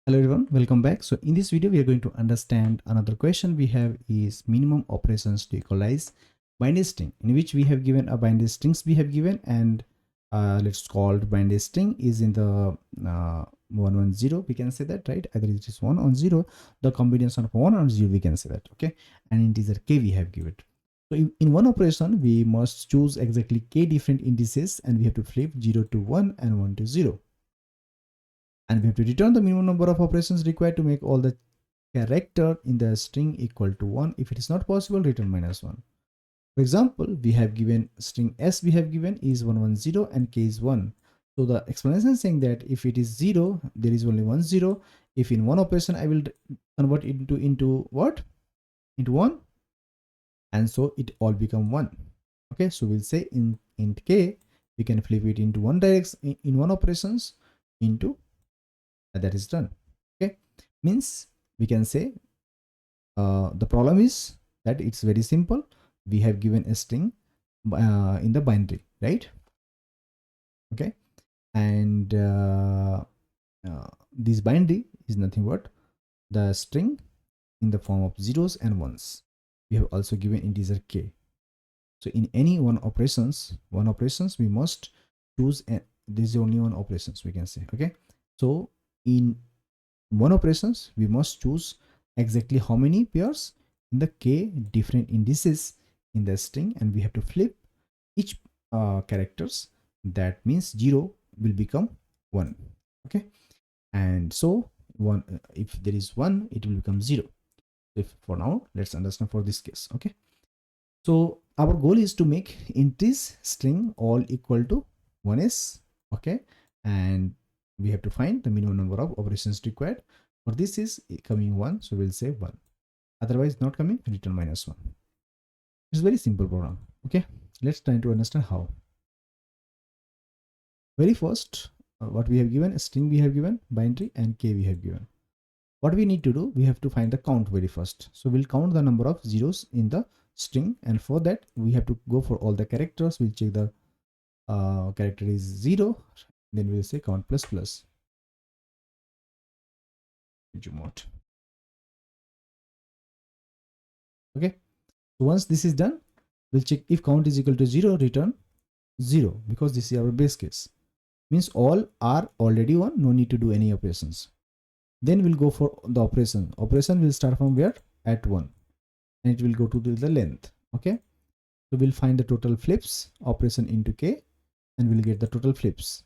Hello everyone, welcome back. So in this video, we are going to understand another question we have is minimum operations to equalize binary string, in which we have given a binary strings we have given, and let's call binary string is in the 110. We can say that, right? Either it is 1 or 0, the combination of 1 or 0, we can say that, okay? And integer k we have given. So in one operation, we must choose exactly k different indices, and we have to flip 0 to 1 and 1 to 0. And we have to return the minimum number of operations required to make all the character in the string equal to 1. If it is not possible, return -1. For example, we have given string s we have given is 110 and k is 1. So the explanation is saying that if it is 0, there is only 1 0. If in one operation I will convert it into what? Into 1, and so it all become 1. Okay, so we'll say in int k we can flip it into one direction in one operations into that is done. Okay, means we can say the problem is that it's very simple. We have given a string in the binary, right? Okay, and this binary is nothing but the string in the form of zeros and ones. We have also given integer k. So in any one operations we must choose, and this is only one operations we can say. Okay, so in one operations we must choose exactly how many pairs in the k different indices in the string, and we have to flip each characters. That means 0 will become 1. Okay, and so one if there is 1, it will become 0. If for now, let's understand for this case. Okay, so our goal is to make entries string all equal to 1s. Okay, and we have to find the minimum number of operations required. For this is coming 1, so we'll say 1. Otherwise not coming, return -1. It's very simple program. Okay, let's try to understand how. Very first, what we have given, a string we have given, binary, and k we have given. What we need to do, we have to find the count very first. So we'll count the number of zeros in the string, and for that we have to go for all the characters. We'll check the character is 0, then we'll say count plus plus. Okay, so once this is done, we'll check if count is equal to 0, return 0, because this is our base case. Means all are already 1, no need to do any operations. Then we'll go for the operation. Operation will start from where? At 1, and it will go to the length. Okay, so we'll find the total flips operation into k, and we'll get the total flips.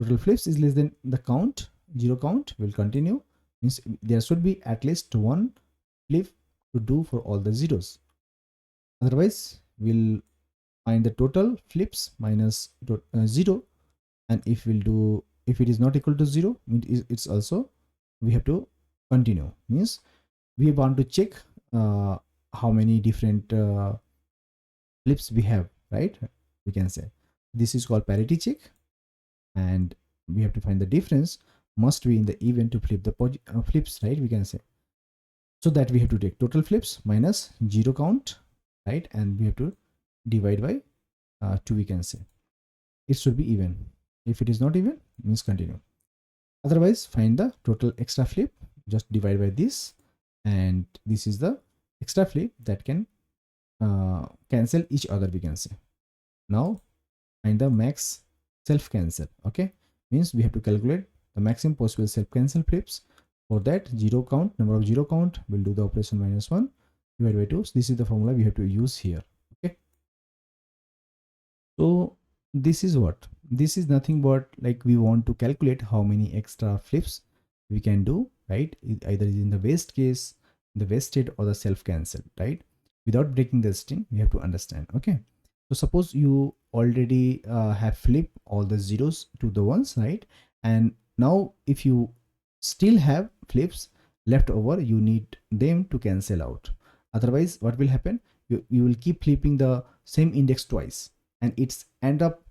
Total flips is less than the count, 0 count. Will continue, means there should be at least 1 flip to do for all the zeros. Otherwise we'll find the total flips minus 0, and if it is not equal to 0, it's also we have to continue. Means we want to check how many different flips we have, right? We can say this is called parity check, and we have to find the difference must be in the event to flip the flips, right? We can say, so that we have to take total flips minus 0 count, right? And we have to divide by 2, we can say. It should be even. If it is not even, means continue. Otherwise find the total extra flip, just divide by this, and this is the extra flip that can cancel each other, we can say. Now find the max self cancel. Okay, means we have to calculate the maximum possible self cancel flips. For that, 0 count, number of 0 count, will do the operation -1 divided by 2. So this is the formula we have to use here. Okay, so this is what, this is nothing but like we want to calculate how many extra flips we can do, right? Either in the waste case, the wasted, or the self cancel, right? Without breaking the string, we have to understand. Okay, so suppose you already have flipped all the zeros to the ones, right? And now if you still have flips left over, you need them to cancel out. Otherwise what will happen, you will keep flipping the same index twice, and it's end up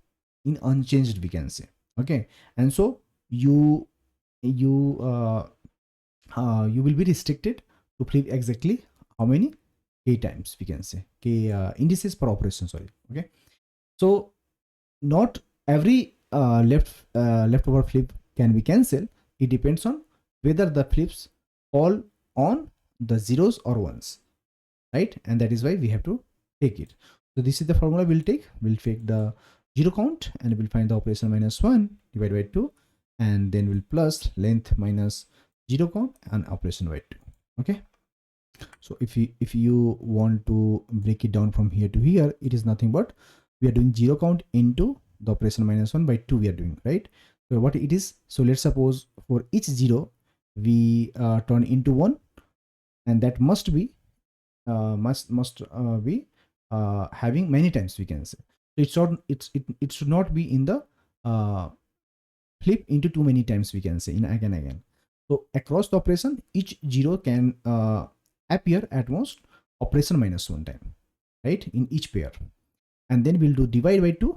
in unchanged, we can say. Okay, and so you will be restricted to flip exactly how many k times, we can say, k indices per operation, sorry. Okay, so not every leftover flip can be cancelled. It depends on whether the flips fall on the zeros or ones, right? And that is why we have to take it. So this is the formula we'll take. We'll take the 0 count and we'll find the operation -1 divided by 2, and then we'll plus length minus 0 count and operation by 2. Okay. So if you want to break it down from here to here, it is nothing but we are doing 0 count into the operation -1 by 2 we are doing, right? So what it is, so let's suppose for each 0 we turn into 1, and that must be having many times, we can say. So it should not be in the flip into too many times, we can say, in again. So across the operation, each 0 can appear at most operation -1 time, right, in each pair. And then we'll do divide by 2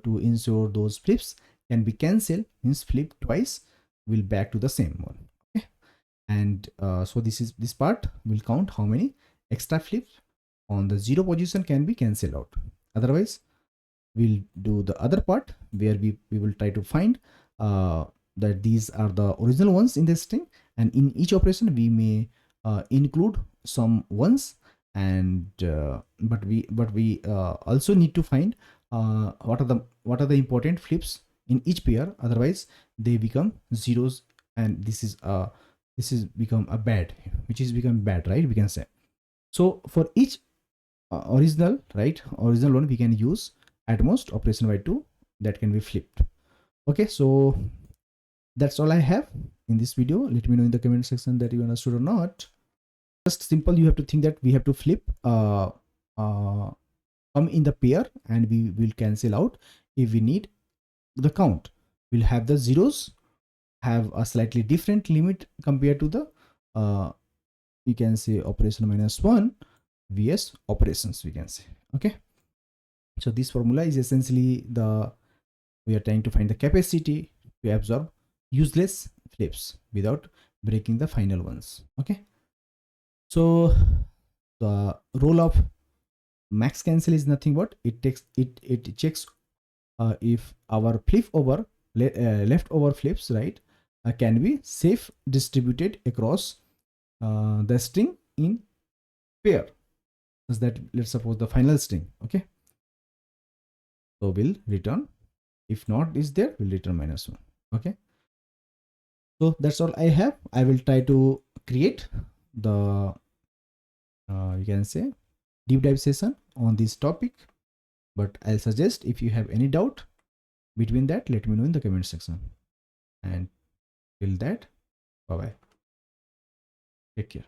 to ensure those flips can be cancelled, means flip twice will back to the same one. Okay. And so this part will count how many extra flips on the 0 position can be cancelled out. Otherwise we'll do the other part where we will try to find that these are the original ones in the string, and in each operation we may include some ones, and but we also need to find what are the important flips in each pair. Otherwise they become zeros, and this is become a bad, which is become bad, right, we can say. So for each original one we can use at most operation by 2 that can be flipped. Okay, so that's all I have in this video. Let me know in the comment section that you understood or not. Just simple, you have to think that we have to flip come in the pair, and we will cancel out if we need the count. We'll have the zeros have a slightly different limit compared to the we can say operation -1 vs operations, we can say. Okay, so this formula is essentially we are trying to find the capacity to absorb useless flips without breaking the final ones. Okay, so the role of max cancel is nothing but it checks if our flip over leftover flips, right, can be safe distributed across the string in pair. Is that, let's suppose, the final string. Okay, so we'll return, if not is there, we'll return -1. Okay, so that's all I have. I will try to create the you can say deep dive session on this topic, but I'll suggest if you have any doubt between that, let me know in the comment section. And till that, bye bye, take care.